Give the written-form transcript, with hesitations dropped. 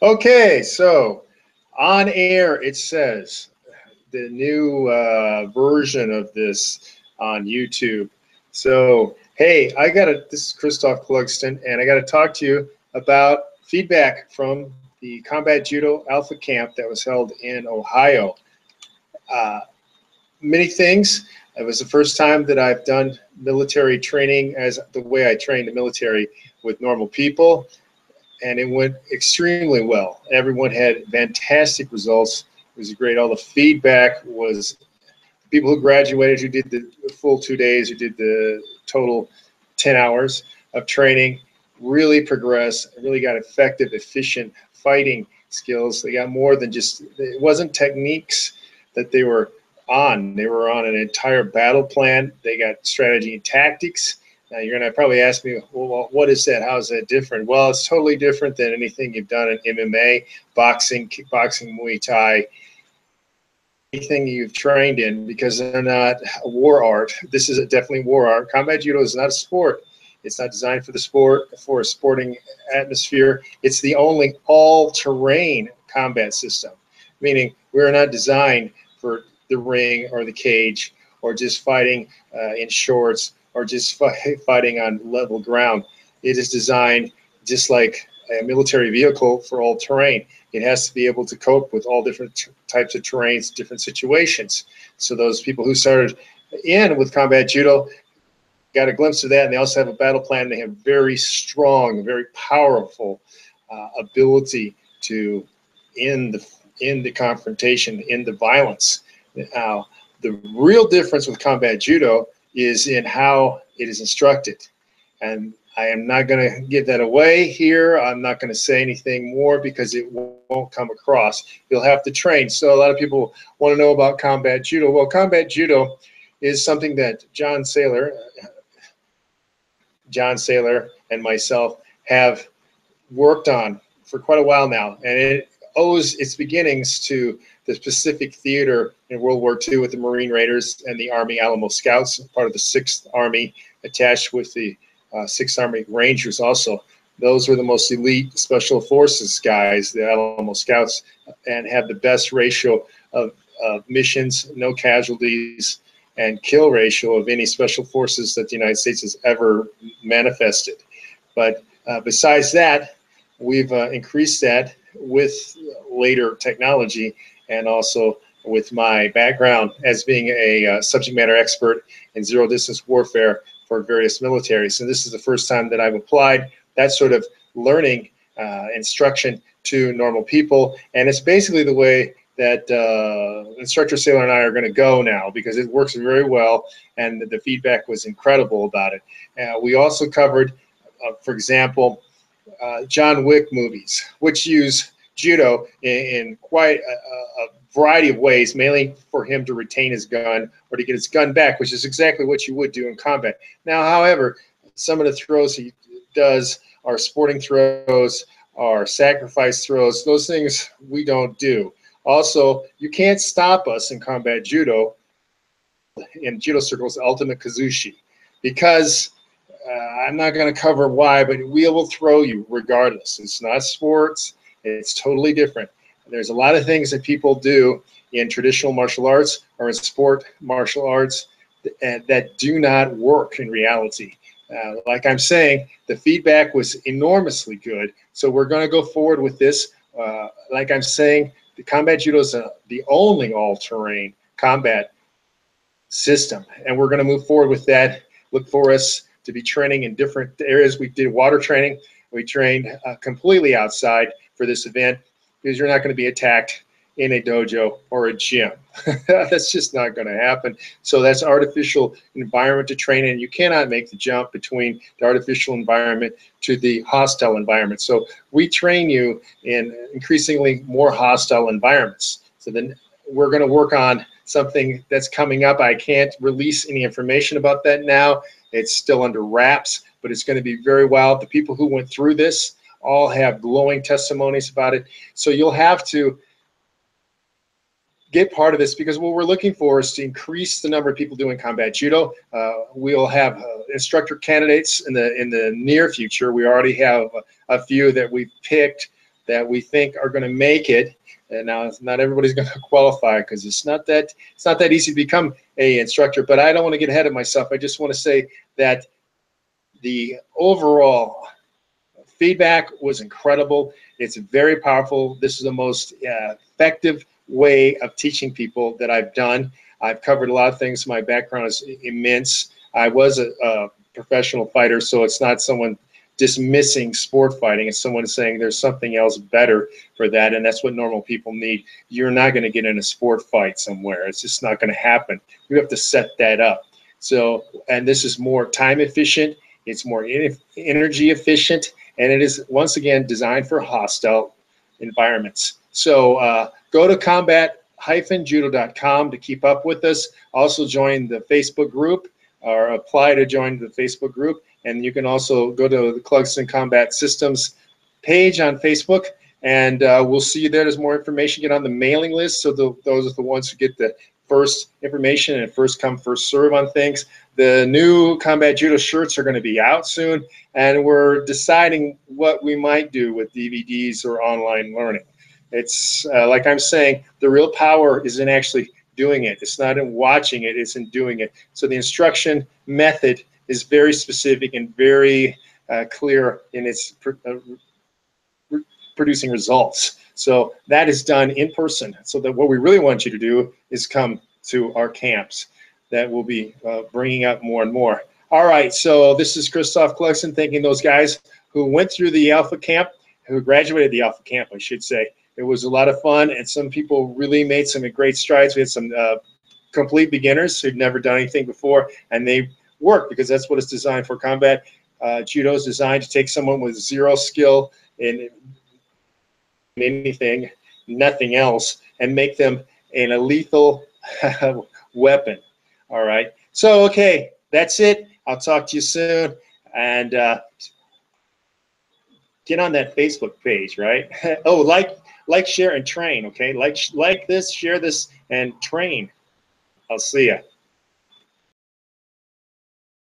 Okay, so on air it says the new version of this on YouTube. So, hey, this is Christophe Clugston, and I got to talk to you about feedback from the Combat Judo Alpha Camp that was held in Ohio. Many things. It was the first time that I've done military training as the way I trained the military with normal people, and it went extremely well. Everyone had fantastic results. It was great. All the feedback was people who graduated, who did the full 2 days, who did the total 10 hours of training, really progressed, really got effective, efficient fighting skills. They got more than just, it wasn't techniques that they were on. They were on an entire battle plan. They got strategy and tactics. Now you're going to probably ask me, well, what is that? How is that different? Well, it's totally different than anything you've done in MMA, boxing, kickboxing, Muay Thai, anything you've trained in, because they're not a war art. This is definitely war art. Combat Judo is not a sport. It's not designed for the sport, for a sporting atmosphere. It's the only all-terrain combat system, meaning we're not designed for the ring or the cage or just fighting in shorts or just fighting on level ground. It is designed just like a military vehicle for all terrain. It has to be able to cope with all different types of terrains, different situations. So those people who started in with Combat Judo got a glimpse of that, and they also have a battle plan. They have very strong, very powerful ability to end the confrontation, end the violence. Now, the real difference with Combat Judo is in how it is instructed. And I am not going to give that away here. I'm not going to say anything more because it won't come across. You'll have to train. So a lot of people want to know about Combat Judo. Well, Combat Judo is something that John Saylor and myself have worked on for quite a while now. And it owes its beginnings to the Pacific Theater in World War II with the Marine Raiders and the Army Alamo Scouts, part of the 6th Army, attached with the 6th Army Rangers also. Those were the most elite special forces guys, the Alamo Scouts, and had the best ratio of missions, no casualties, and kill ratio of any special forces that the United States has ever manifested. But besides that, we've increased that with later technology, and also with my background as being a subject matter expert in zero-distance warfare for various militaries. And this is the first time that I've applied that sort of learning instruction to normal people. And it's basically the way that Instructor Saylor and I are going to go now, because it works very well, and the feedback was incredible about it. We also covered, for example, John Wick movies, which use judo in quite a variety of ways, mainly for him to retain his gun or to get his gun back, which is exactly what you would do in combat. Now, however, some of the throws he does are sporting throws, are sacrifice throws. Those things we don't do. Also, you can't stop us in Combat Judo, in judo circles, ultimate kazushi, because I'm not going to cover why, but we will throw you regardless. It's not sports. It's totally different. There's a lot of things that people do in traditional martial arts or in sport martial arts that do not work in reality. Like I'm saying, the feedback was enormously good. So we're going to go forward with this. Like I'm saying, the Combat Judo is the only all-terrain combat system. And we're going to move forward with that. Look for us to be training in different areas. We did water training. We trained completely outside for this event, because you're not going to be attacked in a dojo or a gym. That's just not going to happen. So that's artificial environment to train in. You cannot make the jump between the artificial environment to the hostile environment. So we train you in increasingly more hostile environments. So then we're going to work on something that's coming up. I can't release any information about that now. It's still under wraps, but it's going to be very wild. The people who went through this all have glowing testimonies about it. So you'll have to get part of this, because what we're looking for is to increase the number of people doing Combat Judo. We'll have instructor candidates in the near future. We already have a few that we've picked that we think are going to make it. And now not everybody's going to qualify, because it's not that easy to become a instructor. But I don't want to get ahead of myself. I just want to say that the overall feedback was incredible. It's very powerful. This is the most effective way of teaching people that I've done. I've covered a lot of things. My background is immense. I was a professional fighter, so it's not someone dismissing sport fighting. It's someone saying there's something else better for that, and that's what normal people need. You're not going to get in a sport fight somewhere. It's just not going to happen. You have to set that up. So, and this is more time efficient. It's more energy efficient, and it is, once again, designed for hostile environments. So go to combat-judo.com to keep up with us. Also join the Facebook group, or apply to join the Facebook group. And you can also go to the Clugston Combat Systems page on Facebook, and we'll see you there. There's more information. Get on the mailing list, so those are the ones who get the first information and first come, first serve on things. The new Combat Judo shirts are going to be out soon, and we're deciding what we might do with DVDs or online learning. It's like I'm saying, the real power is in actually doing it. It's not in watching it, it's in doing it. So the instruction method is very specific and very clear in its producing results. So that is done in person. So that what we really want you to do is come to our camps that we'll be bringing up more and more. All right, so this is Christophe Clugston, thanking those guys who went through the Alpha Camp, who graduated the Alpha Camp, I should say. It was a lot of fun, and some people really made some great strides. We had some complete beginners who'd never done anything before, and they worked, because that's what it's designed for. Combat Judo is designed to take someone with zero skill in anything, nothing else, and make them a lethal weapon. All right. So, okay, that's it. I'll talk to you soon. And get on that Facebook page, right? Oh, like, share, and train, okay? Like this, share this, and train. I'll see ya.